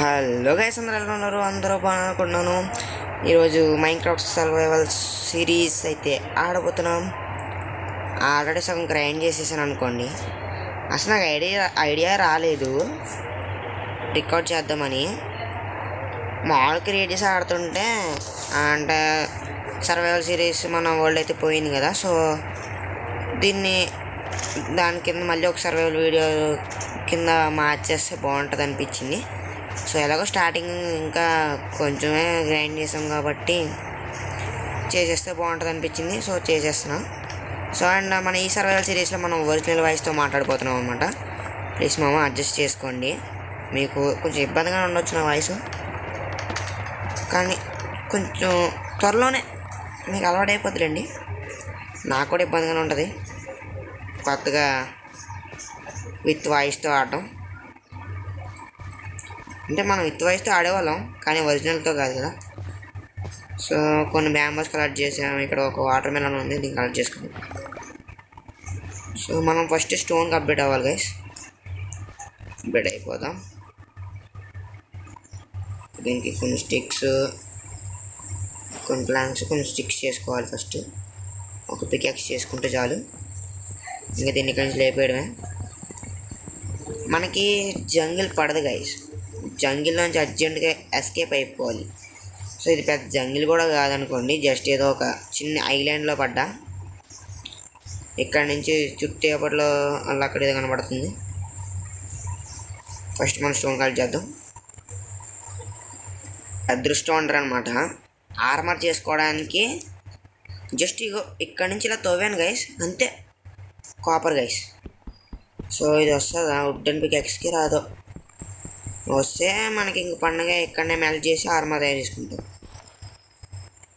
Hello guys, అందరూ ఎలా ఉన్నారు? అందరూ బాగున్నాను. ఈరోజు మైన్క్రాఫ్ట్ సర్వైవల్ సిరీస్ అయితే ఆడబోతున్నాం. ఆల్రెడీ సగం గ్రైండ్ చేసేసాను అనుకోండి. అసలు నాకు ఐడియా రాలేదు రికార్డ్ చేద్దామని. మాల్ క్రియేట్ చేసి ఆడుతుంటే అంటే సర్వైవల్ సిరీస్ మన వరల్డ్ అయితే పోయింది కదా. సో దాని కింద మళ్ళీ ఒక సర్వైవల్ వీడియో కింద మార్చేస్తే బాగుంటుంది అనిపించింది. సో ఎలాగో స్టార్టింగ్ ఇంకా కొంచెమే గ్రైండ్ చేసాం కాబట్టి చేసేస్తే బాగుంటుంది అనిపించింది. సో చేసేస్తున్నాం. సో అండ్ మన ఈ సర్వైవల్ సిరీస్లో మనం ఒరిజినల్ వాయిస్తో మాట్లాడిపోతున్నాం అనమాట. ప్లీజ్ మామ అడ్జస్ట్ చేసుకోండి. మీకు కొంచెం ఇబ్బందిగా ఉండొచ్చు నా వాయిస్, కానీ కొంచెం త్వరలోనే మీకు అలవాటు అయిపోతుందండి. నాకు కూడా ఇబ్బందిగానే ఉంటుంది కొత్తగా విత్ వాయిస్తో ఆడటం. అంటే మనం విత్ వాయిస్తో ఆడేవాళ్ళం కానీ ఒరిజినల్తో కాదు కదా. సో కొన్ని బ్యాంబోస్ కలెక్ట్ చేసాం. ఇక్కడ ఒక వాటర్ మెలన్ ఉంది, దీన్ని కలెక్ట్ చేసుకున్నాం. సో మనం ఫస్ట్ స్టోన్కి అప్డేట్ అవ్వాలి గైస్. అప్డేట్ అయిపోదాం. దీనికి కొన్ని స్టిక్స్, కొన్ని ప్లాంక్స్, కొన్ని స్టిక్స్ చేసుకోవాలి. ఫస్ట్ ఒక పికాక్స్ చేసుకుంటే చాలు. ఇంకా దీన్ని ఇక్కడి నుంచి లేపేయడమే. మనకి జంగిల్ పడదు గైస్. జంగిల్ నుంచి అర్జెంటుగా ఎస్కేప్ అయిపోవాలి. సో ఇది పెద్ద జంగిల్ కూడా కాదనుకోండి, జస్ట్ ఏదో ఒక చిన్న ఐలాండ్లో పడ్డా. ఇక్కడ నుంచి చుట్టేపట్లో అలా అక్కడ ఏదో కనబడుతుంది. ఫస్ట్ మనం స్టోన్ కలెక్ట్ చేద్దాం. అదృష్టం అంటారు అనమాట. ఆర్మర్ చేసుకోవడానికి జస్ట్ ఇగో ఇక్కడ నుంచి ఇలా తవ్వాను గైస్, అంతే. Copper guys. సో ఇది వస్తుందా? వుడెన్ పికాక్స్కి రాదు. వస్తే మనకి ఇంక పండుగ ఇక్కడనే మెల్ట్ చేసి ఆర్మర్ తయారు చేసుకుంటాం.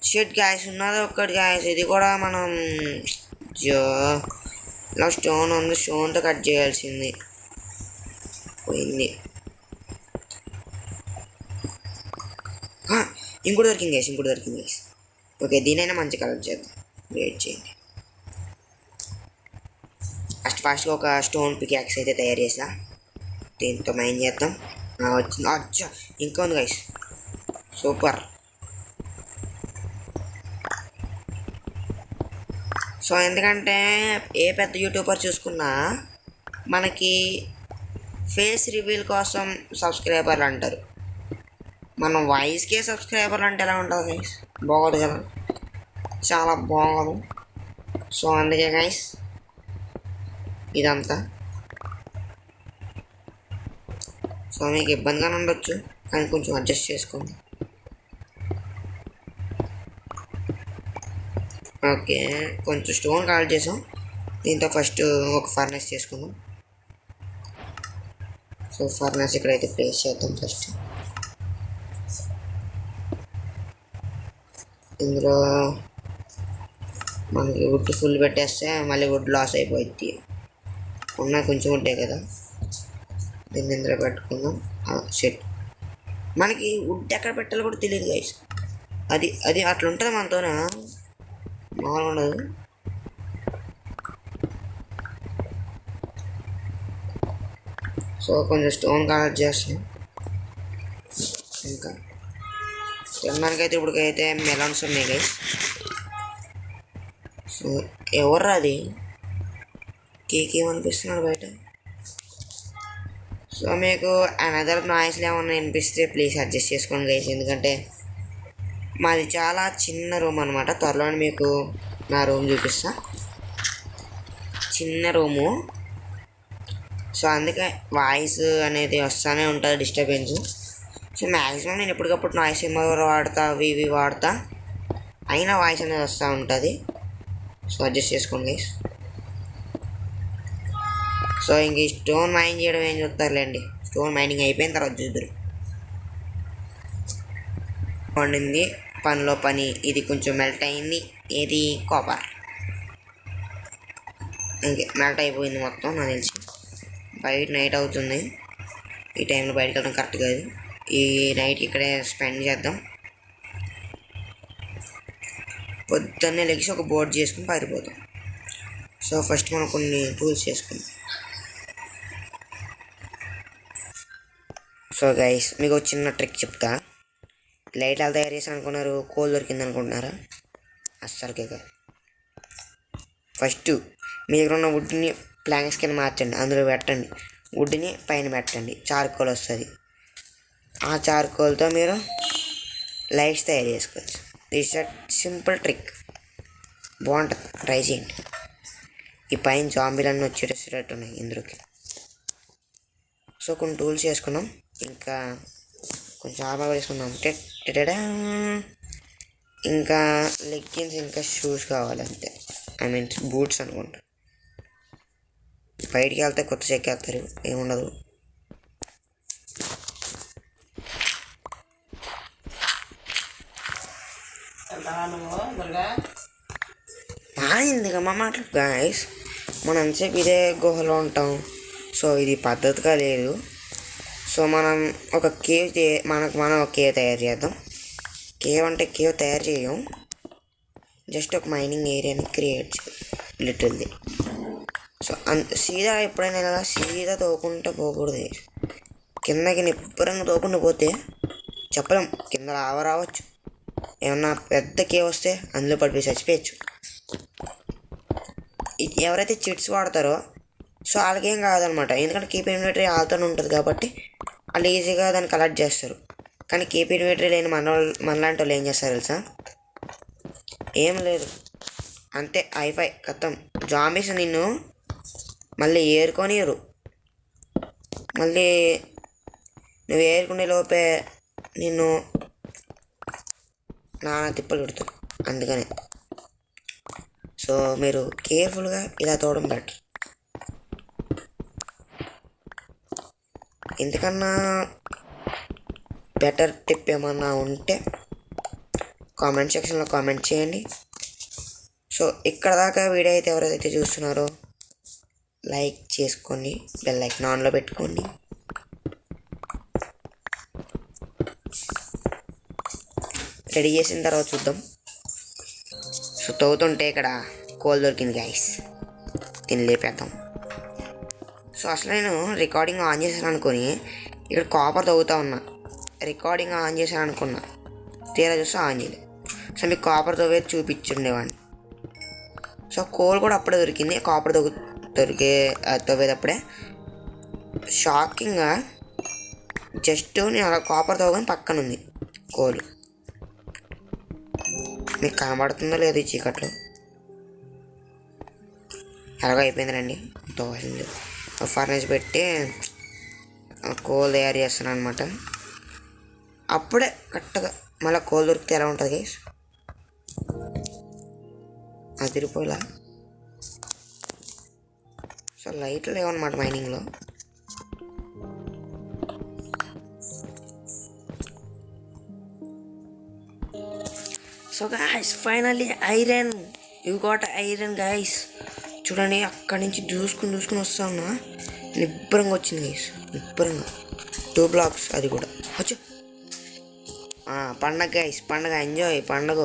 షెడ్ గ్యాస్ ఉన్నది ఒక్కటి గ్యాస్. ఇది కూడా మనం ఇలా స్టోన్ ఉంది, స్టోన్తో కట్ చేయాల్సింది పోయింది. ఇంకోటి దొరికింది గైస్. ఓకే, దీనైనా మంచి కలెక్ట్ చేద్దాం. వెయిట్ చేయండి. ఫాస్ట్గా ఒక స్టోన్ పికాక్స్ అయితే తయారు చేసా. దీంతో మైన్ చేద్దాం. వచ్చింది. అచ్చా, ఇంకా ఉంది గైస్. సూపర్. సో ఎందుకంటే ఏ పెద్ద యూట్యూబర్ చూసుకున్నా మనకి ఫేస్ రివీల్ కోసం సబ్స్క్రైబర్లు అంటారు. మనం వాయిస్కే సబ్స్క్రైబర్లు అంటే ఎలా ఉంటుంది గైస్? బాగోదు కదా, చాలా బాగోదు. సో అందుకే గైస్ ఇదంతా. సో మీకు ఇబ్బందిగానే ఉండొచ్చు, కానీ కొంచెం అడ్జస్ట్ చేసుకోండి. ఓకే, కొంచెం స్టోన్ కలెక్ట్ చేసాం. దీంతో ఫస్ట్ ఒక ఫర్నెస్ చేసుకుందాం. సో ఫర్నెస్ ఇక్కడైతే ప్లేస్ చేద్దాం. ఫస్ట్ ఇందులో మనకి వుడ్ ఫుల్ పెట్టేస్తే మళ్ళీ వుడ్ లాస్ అయిపోద్ది. ఉన్నా కొంచెం వుడ్డే కదా, దీన్ని ఇందులో పెట్టుకుందాం. సెట్. మనకి వుడ్ ఎక్కడ పెట్టాలో కూడా తెలియదు గైస్. అది అట్లా ఉంటుంది మనతోనే, మామూలుగా ఉండదు. సో కొంచెం స్టోన్ కలెక్ట్ చేస్తాం. ఇంకా తినడానికైతే ఇప్పటికైతే మెలాన్స్ ఉన్నాయి గైస్. సో ఎవర్రా అది? కేకేమనిపిస్తున్నాడు బయట. సో మీకు అనదర్ నాయిస్లు ఏమన్నా వినిపిస్తే ప్లీజ్ అడ్జస్ట్ చేసుకోండి గైస్. ఎందుకంటే మాది చాలా చిన్న రూమ్ అనమాట. త్వరలోనే మీకు నా రూమ్ చూపిస్తా. చిన్న రూము. సో అందుకే వాయిస్ అనేది వస్తూనే ఉంటుంది, డిస్టర్బెన్స్. సో మ్యాక్సిమం నేను ఎప్పటికప్పుడు నాయిస్ రిమూవర్ వాడతా, అవి వాడతా, అయినా వాయిస్ అనేది వస్తూ ఉంటుంది. సో అడ్జస్ట్ చేసుకోండి గైస్. సో ఇంక ఈ స్టోన్ మైన్ చేయడం ఏం చూస్తారులేండి. స్టోన్ మైనింగ్ అయిపోయిన తర్వాత చూద్దరు. పండింది పనిలో పని. ఇది కొంచెం మెల్ట్ అయింది. ఇది కాపర్ ఇంకే మెల్ట్ అయిపోయింది మొత్తం. నాకు తెలిసి బయట నైట్ అవుతుంది. ఈ టైంలో బయటకు వెళ్ళడం కరెక్ట్ కాదు. ఈ నైట్ ఇక్కడే స్పెండ్ చేద్దాం. పొద్దున్నే లెగిసి ఒక బోర్డ్ చేసుకుని పారిపోతాం. సో ఫస్ట్ మనం కొన్ని టూల్స్ చేసుకుందాం. సో గైస్ మీకు ఒక చిన్న ట్రిక్ చెప్తా. లైట్ ఎలా తయారు చేసాను అనుకున్నారు? కోల్ దొరికింది అనుకుంటున్నారా? అస్సలకే కాదు. ఫస్ట్ మీ దగ్గర ఉన్న వుడ్ని ప్లాంక్స్ కింద మార్చండి, అందులో పెట్టండి, వుడ్ని పైన పెట్టండి, చార్కోల్ వస్తుంది. ఆ చార్కోల్తో మీరు లైట్స్ తయారు చేసుకోవచ్చు. దిస్ ఇస్ సింపుల్ ట్రిక్, బాగుంటుంది, ట్రై చేయండి. ఈ పైన జాంబీలన్నీ వచ్చేటట్టు ఉన్నాయి ఇందులోకి. సో కొన్ని టూల్స్ వేసుకున్నాం, ఇంకా కొంచెం ఆర్మర్ వేసుకున్నాం. ఇంకా లెగ్గిన్స్ ఇంకా షూస్ కావాలి అంతే. ఐ మీన్ బూట్స్ అనుకుంటా. బయటికి వెళ్తే కొత్త చెక్కేస్తారు, ఏముండదు. ఎందుకమ్మా మాటలు గాయస్, మనం ఎంతసేపు ఇదే గుహలో ఉంటాం. సో ఇది పద్ధతిగా లేదు. సో మనం ఒక కేవ్ మనం ఒక కేవ్ తయారు చేద్దాం. కేవ్ అంటే కేవ్ తయారు చేయం, జస్ట్ ఒక మైనింగ్ ఏరియాని క్రియేట్ చేయాలి లిటిల్ది. సో సీదా ఎప్పుడైనా ఇలా సీదా తోకుంటూ పోకూడదు. కిందకి నిబ్బరంగా తోకుండా పోతే చెప్పలేం, కింద రావచ్చు. ఏమన్నా పెద్ద కేవ్ వస్తే అందులో పడిపోయి చచ్చిపోయచ్చు. ఎవరైతే చిట్స్ వాడతారో సో వాళ్ళకేం కాదనమాట, ఎందుకంటే కీప్ ఇన్వెంటరీ వాళ్ళతోనే ఉంటుంది కాబట్టి వాళ్ళు ఈజీగా దాన్ని కలెక్ట్ చేస్తారు. కానీ కీప్ ఇన్వెంటరీ లేని మనలాంటి వాళ్ళు ఏం చేస్తారు తెలుసా? ఏం లేదు, అంతే హైఫై కథం. జాంబీస్ నిన్ను మళ్ళీ ఏరుకొనియరు, మళ్ళీ నువ్వు ఏరుకునే లోపే నిన్ను నానా తిప్పలు పెడతావు. అందుకనే సో మీరు కేర్ఫుల్గా ఇలా తోవడం బెటర్. ఎందుకన్నా బెటర్ టిప్ ఏమన్నా ఉంటే కామెంట్ సెక్షన్లో కామెంట్ చేయండి. సో ఇక్కడ దాకా వీడియో అయితే ఎవరైతే చూస్తున్నారో లైక్ చేసుకోండి, బెల్ ఐకాన్ ఆన్లో పెట్టుకోండి. రెడీ చేసిన తర్వాత చూద్దాం. సో తవ్వుతుంటే ఇక్కడ కోల్ దొరికింది గైస్, దీన్ని లేపేద్దాం. సో అసలు నేను రికార్డింగ్ ఆన్ చేశాను అనుకుని ఇక్కడ కాపర్ తవ్వుతా ఉన్నా. రికార్డింగ్ ఆన్ చేశాను అనుకున్నా, తీరా చూస్తే ఆన్ చేయలేదు. సో మీకు కాపర్ తవ్వేది చూపించుండేవాడిని. సో కోల్ కూడా అప్పుడే దొరికింది, కాపర్ తవ్వేటప్పుడే. షాకింగ్గా జస్ట్ నేను అలా కాపర్ తవ్వగానే పక్కన ఉంది కోల్. మీకు కనబడుతుందో లేదు ఈ చీకట్లో? ఎలాగో అయిపోయింది రండి, తవ్వాల్సింది. ఫర్నేస్ పెట్టి కోల్ తయారు చేస్తున్నాను అనమాట. అప్పుడే కరెక్ట్గా మళ్ళీ కోల్ దొరికితే ఎలా ఉంటుంది గైస్? అదిరిపోయేలా. సో లైట్లు లేవన్నమాట మైనింగ్లో. So guys finally iron, you got iron guys. చూడండి అక్కడి నుంచి దూసుకుని వస్తా ఉన్నా, నిబ్బరంగా వచ్చింది గైస్, నిబ్బరంగా 2 blocks. అది కూడా వచ్చు. పండగ గైస్, పండగ ఎంజాయ్, పండగ.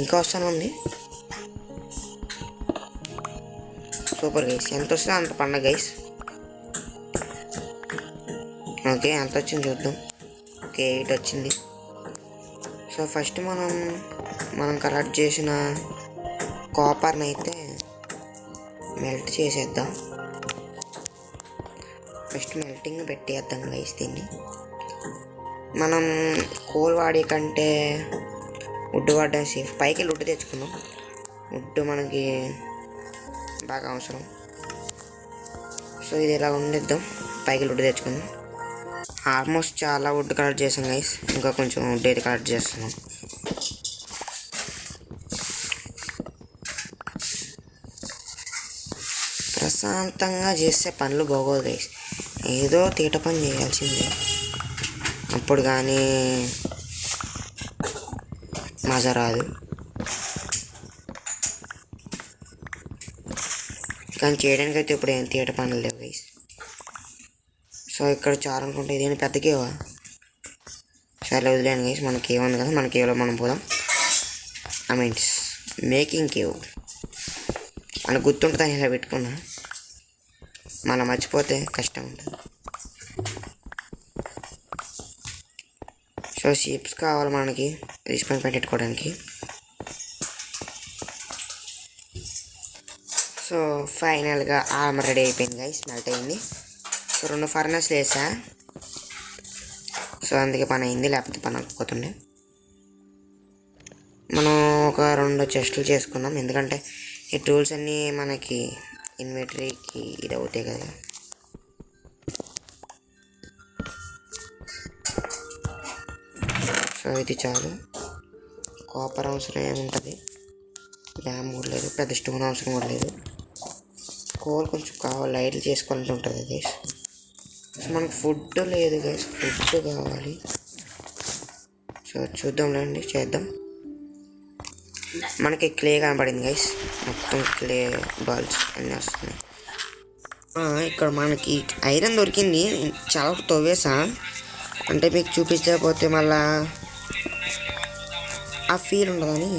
ఇంకా వస్తాను ఉంది. సూపర్ గైస్, ఎంత వస్తుందో అంత పండగ గైస్. ఓకే ఎంత వచ్చింది చూద్దాం. ఓకే 8 వచ్చింది. సో ఫస్ట్ మనం కలెక్ట్ చేసిన కాపర్ని అయితే మెల్ట్ చేసేద్దాం. ఫస్ట్ మెల్టింగ్ పెట్టేద్దాం గైస్. దీన్ని మనం కోల్ వాడే కంటే వుడ్ వాడడం సేఫ్. పైకి వుడ్ తెచ్చుకుందాం, వుడ్ మనకి బాగా అవసరం. సో ఇది ఇలా ఉండిద్దాం, పైకి వుడ్ తెచ్చుకుందాం. ఆల్మోస్ట్ చాలా వుడ్ కలెక్ట్ చేసాం గైస్, ఇంకా కొంచెం వుడ్ అయితే కలెక్ట్ చేస్తున్నాం. ప్రశాంతంగా చేస్తే పనులు బాగోదు గైస్, ఏదో తీట పని చేయాల్సిందే. అప్పుడు కానీ మజా రాదు. కానీ చేయడానికి అయితే ఇప్పుడు ఏం తీట పనులు లేవు గైస్. సో ఇక్కడ చాలు అనుకుంటే ఇదేనా పెద్ద కేవా? సరే వదిలేను గైస్, మన కేవ్ ఉంది కదా, మన కేవ్లో మనం పోదాం. ఐ మీన్స్ మేకింగ్ కేవ్ అని గుర్తుంటుంది, ఇలా పెట్టుకున్నా. మళ్ళీ మర్చిపోతే కష్టం ఉంటుంది. సో షీప్స్ కావాలి మనకి రిస్పాన్ పెట్టుకోవడానికి. సో ఫైనల్గా ఆర్మర్ రెడీ అయిపోయింది గైస్, మెల్ట్ అయింది. సో 2 ఫర్నెస్లు వేసా, సో అందుకే పని అయింది, లేకపోతే పని అవ్వకపోతుండే. మనం ఒక 2 చెస్టులు చేసుకున్నాం, ఎందుకంటే ఈ టూల్స్ అన్నీ మనకి ఇన్వెంటరీకి ఇది అవుతాయి కదా. సో ఇది చాలు. కాపర్ అవసరం ఏముంటుంది, ల్యామ్ కూడా లేదు, పెద్ద స్టోన్ అవసరం కూడా లేదు. కోల్ కొంచెం కావాలి, లైట్లు చేసుకోవాలంటే ఉంటుంది గైస్. మనకు ఫుడ్ లేదు గైస్, ఫుడ్ కావాలి. సో చూద్దాంలేండి, చేద్దాం. మనకి క్లే కనపడింది గైస్, మొత్తం క్లే బాల్స్ అన్నీ వస్తున్నాయి. ఇక్కడ మనకి ఐరన్ దొరికింది, చాలా తవ్వేసా, అంటే మీకు చూపించకపోతే మళ్ళా ఆ ఫీల్ ఉండదని.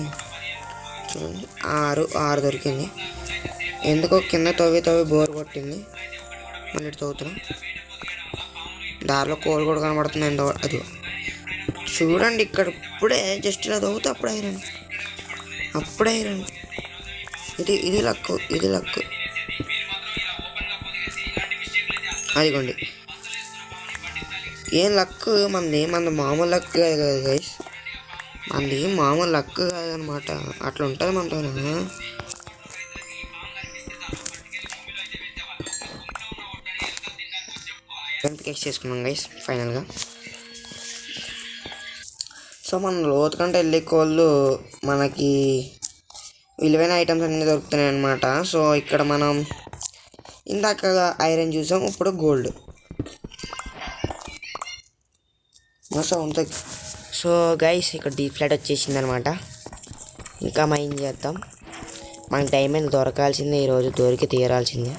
చూడండి 6 దొరికింది. ఎందుకో కింద తవ్వి బోర్ కొట్టింది, మళ్ళీ ఇటు తవ్వుతున్నాం. దారిలో కోల్ కూడా కనబడుతుంది, ఎంతో అది చూడండి. ఇక్కడ ఇప్పుడే జస్ట్ ఇలా తవ్వుతా అప్పుడే ఐరన్. ఇది లక్కు, అదిగోండి. ఏం లక్కు మనది మామూలు లక్ కాదు కదా గైస్, మనది మామూలు లక్ కాదనమాట, అట్లా ఉంటుంది మనతో. కేస్ చేసుకున్నాం గైస్ ఫైనల్గా. సో మనం లోతు కంటే వెళ్ళే కోళ్ళు మనకి విలువైన ఐటమ్స్ అన్నీ దొరుకుతున్నాయి అన్నమాట. సో ఇక్కడ మనం ఇందాక ఐరన్ చూసాం, ఇప్పుడు గోల్డ్. సో గైస్ ఇక్కడ డీప్ ఫ్లాట్ వచ్చేసింది అనమాట. ఇంకా మైన్ చేద్దాం. మనకి డైమండ్ దొరకాల్సిందే, ఈరోజు దొరికి తీరాల్సిందే.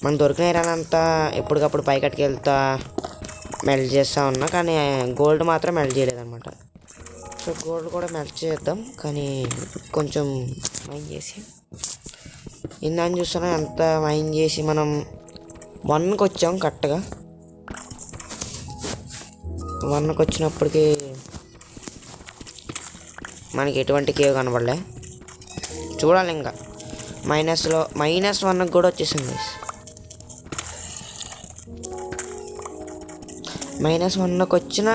మనం దొరికిన ఐరన్ అంతా ఎప్పటికప్పుడు పైకట్టుకు వెళ్తా మెల్ట్ చేస్తూ ఉన్నా, కానీ గోల్డ్ మాత్రం మెల్ట్ చేయలేదన్నమాట. సో గోల్డ్ కూడా మెల్ట్ చేద్దాం, కానీ కొంచెం మైన్ చేసి ఇందని చూస్తున్నా. ఎంత మైన్ చేసి మనం 1కి వచ్చాం కరెక్ట్గా. 1కి వచ్చినప్పటికీ మనకి ఎటువంటి కేవ్ కనబడలే. చూడాలి ఇంకా -1కి కూడా వచ్చేసింది. -1కి వచ్చిన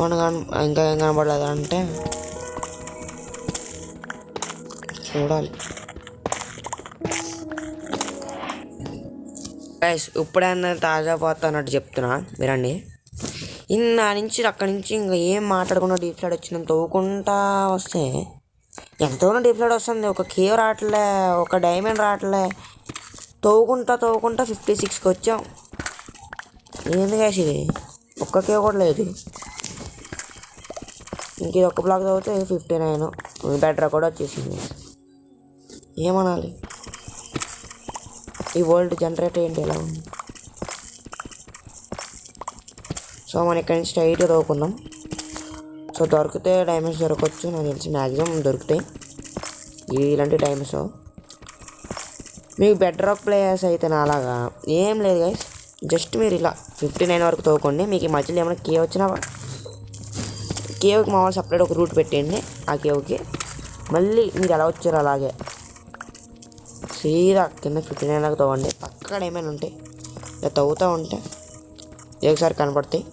1 ఇంకా ఏం కనబడలేదు అంటే చూడాలి గైస్. ఇప్పుడైనా తాజా పోతా అన్నట్టు చెప్తున్నా మీరండి. ఇన్నా నుంచి అక్కడి నుంచి ఇంకా ఏం మాట్లాడకుండా డీప్ ఫ్లాట్ వచ్చిందని తవ్వుకుంటా వస్తే ఎంతోనో డీప్ ఫ్లాట్ వస్తుంది. ఒక కేవ్ రావట్లే, ఒక డైమండ్ రావట్లే. తవ్వుకుంటా 56కి వచ్చాం. ఏంది గైస్ ఇది, ఒక్క కేవ్ కూడా లేదు. ఇంక ఇది ఒక్క బ్లాక్ చదివితే 59. బెటర్ కూడా వచ్చేసింది. ఏమనాలి, ఈ వరల్డ్ జనరేటర్ ఏంటి ఎలా ఉంది. సో మనం ఇక్కడి నుంచి స్ట్రైట్గా తవ్వుకుందాం. సో దొరికితే డైమండ్స్ దొరకవచ్చు, నాకు తెలిసి మ్యాక్సిమం దొరుకుతాయి ఇలాంటి డైమండ్స్. మీకు బెడ్ రాక్ ప్లేయర్స్ అయితే అలాగా ఏం లేదు గైస్, జస్ట్ మీరు ఇలా 59 వరకు తవ్వుకోండి. మీకు ఈ మధ్యలో ఏమైనా కేవ్ వచ్చినా కేవ్కి మామూలు సపరేట్ ఒక రూట్ పెట్టండి. ఆ కేవ్కి మళ్ళీ మీరు ఎలా వచ్చారు అలాగే సీదా కింద 59 దాకా తవ్వండి. పక్కన ఏమైనా ఉంటాయి, ఇలా తవ్వుతూ ఉంటే ఒకసారి కనపడతాయి.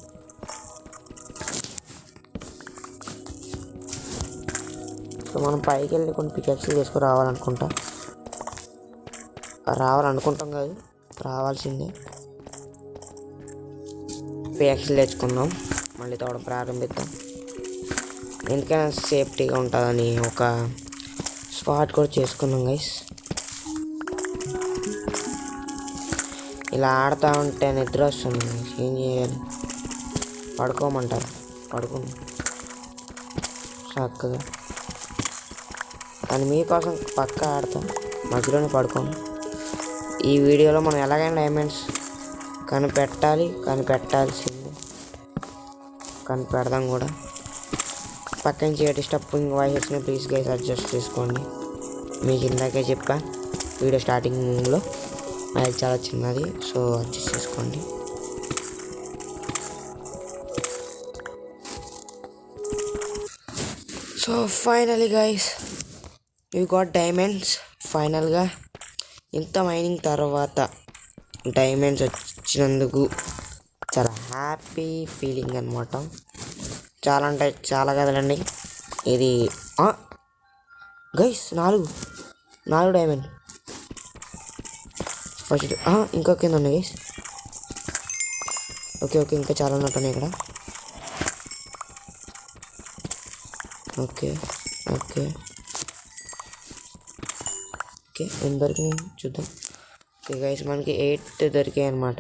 సో మనం పైకి వెళ్ళి కొన్ని పికెక్స్లు తీసుకుని రావాలనుకుంటాం కాదు, రావాల్సిందే. పికెక్స్లు తెచ్చుకుందాం, మళ్ళీ తవ్వడం ప్రారంభిద్దాం. ఎందుకైనా సేఫ్టీగా ఉంటుందని ఒక స్పాట్ కూడా చేసుకున్నాం గైస్. ఇలా ఆడుతూ ఉంటే నిద్ర వస్తుంది, ఏం చేయాలి, పడుకోమంటారు పడుకుని చక్కగా. కానీ మీకోసం పక్క ఆడతాం, మధ్యలోనే పడుకోండి. ఈ వీడియోలో మనం ఎలాగైనా డైమండ్స్ కనిపెట్టాల్సిందే, కనిపెడదాం కూడా. పక్క నుంచి డిస్టర్బింగ్ వాయిస్ వచ్చిన ప్లీజ్ గైస్ అడ్జస్ట్ చేసుకోండి. మీకు ఇందాకే చెప్పా వీడియో స్టార్టింగ్లో, అది చాలా చిన్నది, సో అడ్జస్ట్ చేసుకోండి. So finally guys you got diamonds. ఫైనల్గా ఇంత మైనింగ్ తర్వాత డైమండ్స్ వచ్చినందుకు చాలా హ్యాపీ ఫీలింగ్ అనమాట. చాలా అంటే చాలా కదలండి ఇది. Guys 4 diamond first. ఇంకా కింద ఉన్నాయి గైస్. ఓకే ఇంకా చాలా ఉన్నట్టున్నాయి ఇక్కడ. ఓకే ఓకే ఓకే ఏం దొరికినాయి చూద్దాం. ఓకే గైస్ మనకి 8 దొరికాయి అనమాట.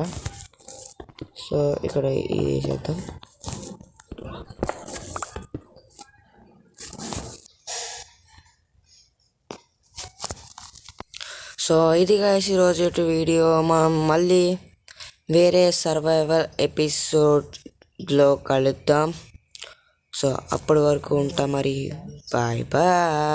సో ఇక్కడ ఇది చేద్దాం. సో ఇది గైస్ ఈరోజు వీడియో. మనం మళ్ళీ వేరే సర్వైవల్ ఎపిసోడ్లో కలుద్దాం. సో అప్పటి వరకు ఉంటా మరి. Bye bye.